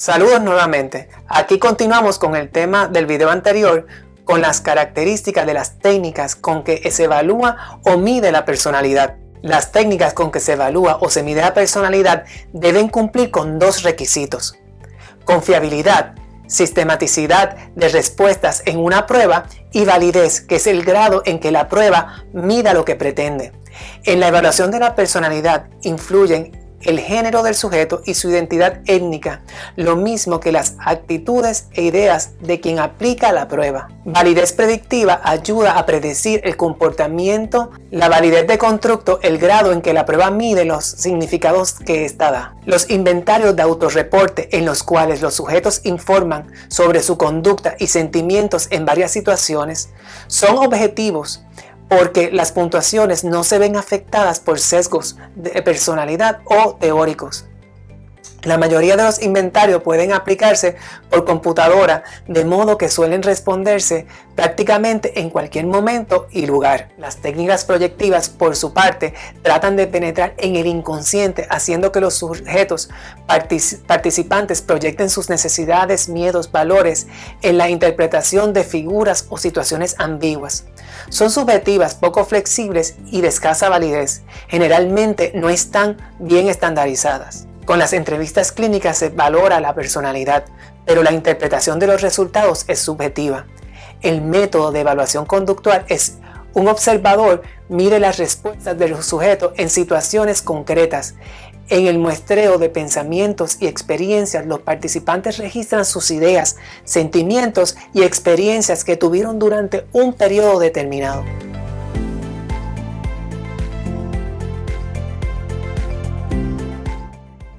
Saludos nuevamente. Aquí continuamos con el tema del video anterior con las características de las técnicas con que se evalúa o mide la personalidad. Las técnicas con que se evalúa o se mide la personalidad deben cumplir con dos requisitos: confiabilidad, sistematicidad de respuestas en una prueba, y validez, que es el grado en que la prueba mida lo que pretende. En la evaluación de la personalidad influyen el género del sujeto y su identidad étnica, lo mismo que las actitudes e ideas de quien aplica la prueba. Validez predictiva ayuda a predecir el comportamiento. La validez de constructo, el grado en que la prueba mide los significados que ésta da. Los inventarios de autorreporte, en los cuales los sujetos informan sobre su conducta y sentimientos en varias situaciones, son objetivos porque las puntuaciones no se ven afectadas por sesgos de personalidad o teóricos. La mayoría de los inventarios pueden aplicarse por computadora, de modo que suelen responderse prácticamente en cualquier momento y lugar. Las técnicas proyectivas, por su parte, tratan de penetrar en el inconsciente, haciendo que los sujetos participantes proyecten sus necesidades, miedos, valores en la interpretación de figuras o situaciones ambiguas. Son subjetivas, poco flexibles y de escasa validez. Generalmente no están bien estandarizadas. Con las entrevistas clínicas se valora la personalidad, pero la interpretación de los resultados es subjetiva. El método de evaluación conductual es: un observador mide las respuestas de los sujetos en situaciones concretas. En el muestreo de pensamientos y experiencias, los participantes registran sus ideas, sentimientos y experiencias que tuvieron durante un periodo determinado.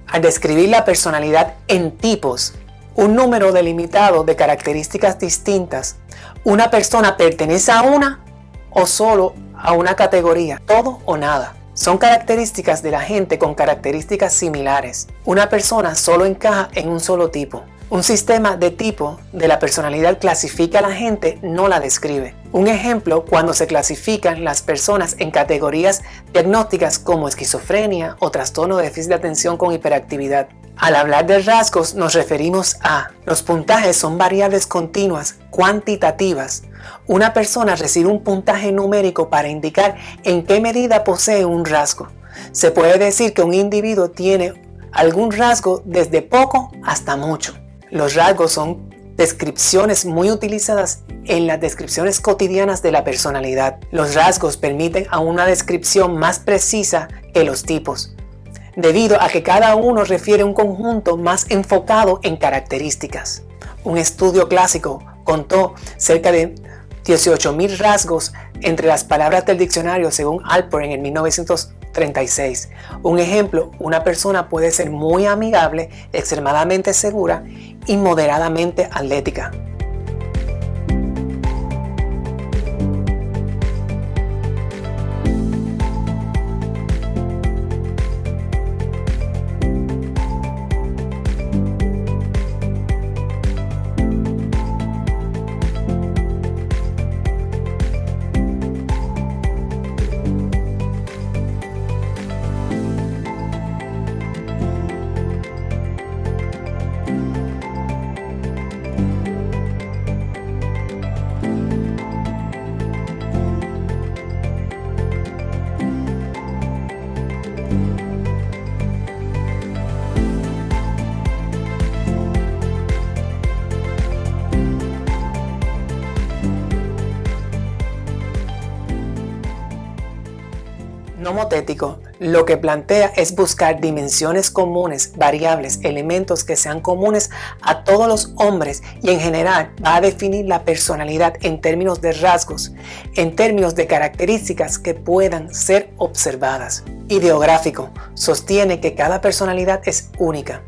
Al describir la personalidad en tipos, un número delimitado de características distintas, una persona pertenece a una o solo a una categoría, todo o nada. Son características de la gente con características similares. Una persona solo encaja en un solo tipo. Un sistema de tipo de la personalidad clasifica a la gente, no la describe. Un ejemplo, cuando se clasifican las personas en categorías diagnósticas como esquizofrenia o trastorno de déficit de atención con hiperactividad. Al hablar de rasgos nos referimos a: los puntajes son variables continuas, cuantitativas. Una persona recibe un puntaje numérico para indicar en qué medida posee un rasgo. Se puede decir que un individuo tiene algún rasgo desde poco hasta mucho. Los rasgos son descripciones muy utilizadas en las descripciones cotidianas de la personalidad. Los rasgos permiten a una descripción más precisa que los tipos, debido a que cada uno refiere un conjunto más enfocado en características. Un estudio clásico contó cerca de 18.000 rasgos entre las palabras del diccionario, según Alpern en 1936. Un ejemplo: una persona puede ser muy amigable, extremadamente segura y moderadamente atlética. Nomotético lo que plantea es buscar dimensiones comunes, variables, elementos que sean comunes a todos los hombres, y en general va a definir la personalidad en términos de rasgos, en términos de características que puedan ser observadas. Ideográfico sostiene que cada personalidad es única.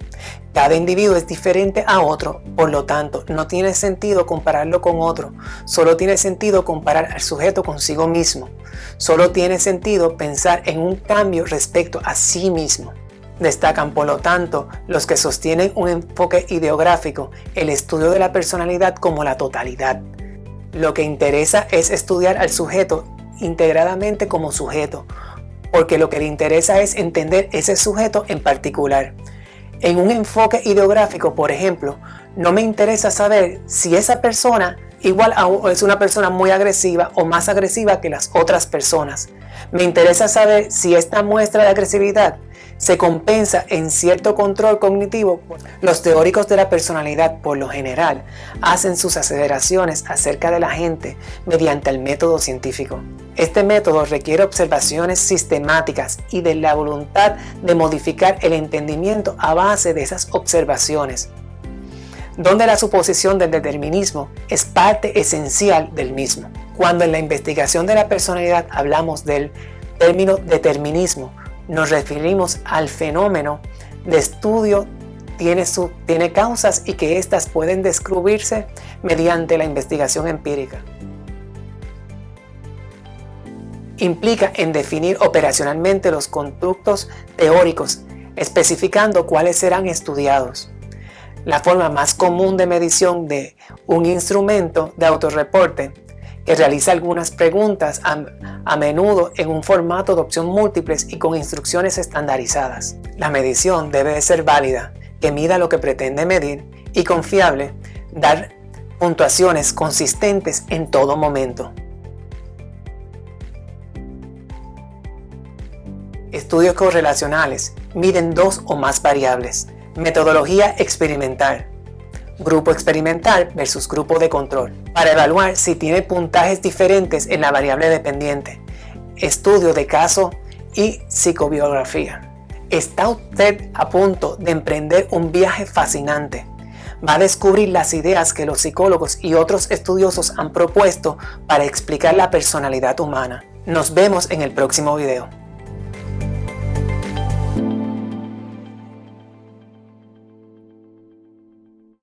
Cada individuo es diferente a otro, por lo tanto, no tiene sentido compararlo con otro. Solo tiene sentido comparar al sujeto consigo mismo. Solo tiene sentido pensar en un cambio respecto a sí mismo. Destacan, por lo tanto, los que sostienen un enfoque ideográfico, el estudio de la personalidad como la totalidad. Lo que interesa es estudiar al sujeto integradamente como sujeto, porque lo que le interesa es entender ese sujeto en particular. En un enfoque ideográfico, por ejemplo, no me interesa saber si esa persona es una persona muy agresiva o más agresiva que las otras personas. Me interesa saber si esta muestra de agresividad se compensa en cierto control cognitivo. Los teóricos de la personalidad, por lo general, hacen sus aseveraciones acerca de la gente mediante el método científico. Este método requiere observaciones sistemáticas y de la voluntad de modificar el entendimiento a base de esas observaciones, donde la suposición del determinismo es parte esencial del mismo. Cuando en la investigación de la personalidad hablamos del término determinismo, nos referimos al fenómeno de estudio tiene causas y que éstas pueden descubrirse mediante la investigación empírica. Implica en definir operacionalmente los constructos teóricos, especificando cuáles serán estudiados. La forma más común de medición de un instrumento de autorreporte que realiza algunas preguntas a menudo en un formato de opción múltiples y con instrucciones estandarizadas. La medición debe de ser válida, que mida lo que pretende medir y confiable, dar puntuaciones consistentes en todo momento. Estudios correlacionales miden dos o más variables. Metodología experimental. Grupo experimental versus grupo de control, para evaluar si tiene puntajes diferentes en la variable dependiente. Estudio de caso y psicobiografía. Está usted a punto de emprender un viaje fascinante. Va a descubrir las ideas que los psicólogos y otros estudiosos han propuesto para explicar la personalidad humana. Nos vemos en el próximo video.